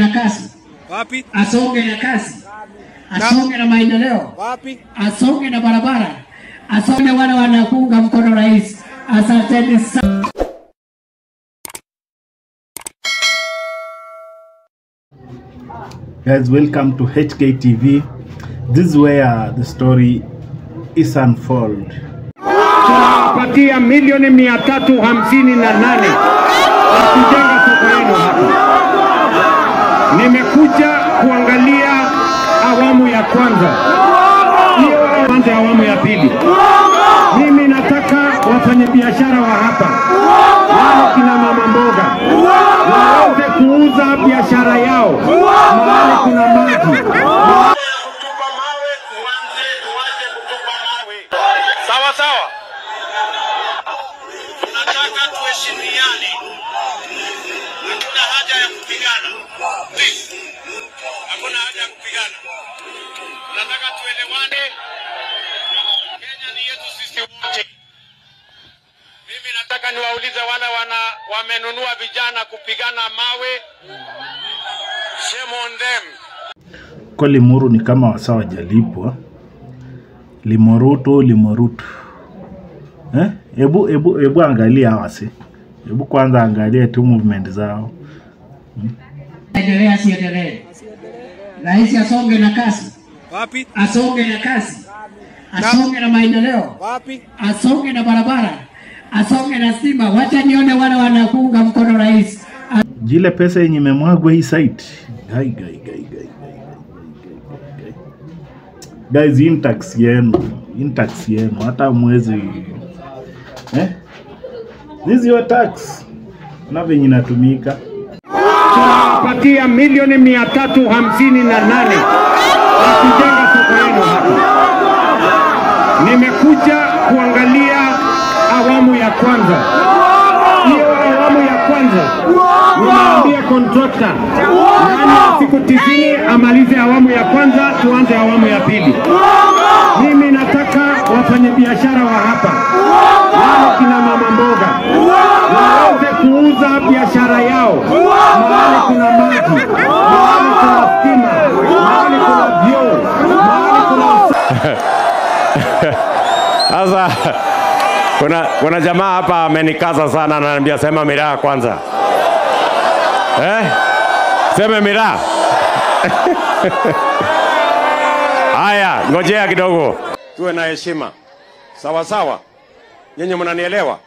na kasi. Wapi? Asonge na kasi. Asonge na maendeleo. Wapi? Asonge na barabara. Asonge wale wanakuunga mkono rais. Asanteni sana. Guys, welcome to HKTV. This is where the story is unfold. Tunawapatia milioni 358 ya kujenga soko yenu hapa. Nimekuja kuangalia awamu ya kwanza. Hiyo kwanza awamu ya pili. Mimi nataka wafanyabiashara wa hapa, wale kina mama mboga, waweze kuuza biashara yao mahali kuna maji. Sawa sawa. Nataka tuheshimiane. Hakuna haja ya kupigana. Please. Hakuna haja ya kupigana. Nataka tuelewane. Kenya ni yetu sisi wote. Mimi nataka niwaulize wale wamenunua vijana kupigana mawe. Shame on them. Kwa Limuru ni kama wasawa jalipwa. Limorutu. Ebu angalia hawasi. Ebu kwanza angalia tu movement zao. Endelea siendelee. Rais asonge na kasi. Wapi? Asonge na kasi. Asonge na maendeleo. Wapi? Asonge na barabara. Asonge na stima. Wacha nione wale wanakuunga mkono rais. Jile pesa yenye imemwagwa hii site. Guys, intax yenu hata mwezi this is your tax na venye inatumika. Tunawapatia milioni 358 ya kujenga soko yenu hapa. Nimekuja kuangalia awamu ya kwanza. Hiyo awamu ya kwanza nimeambia contractor ndani ya siku 90 amalize awamu ya kwanza, tuanze awamu ya pili. Mimi nataka wafanyabiashara wa hapa, wale kina mama mboga, waweze kuuza biashara yao mahali kuna maji, mahali kuna stima, mahali kuna vyoo, mahali kuna Sasa kuna jamaa hapa amenikaza sana, ananiambia sema miraa kwanza. Sema miraa. Haya, ngojea kidogo. Tuwe na heshima. Sawa sawa. Nyinyi mnanielewa?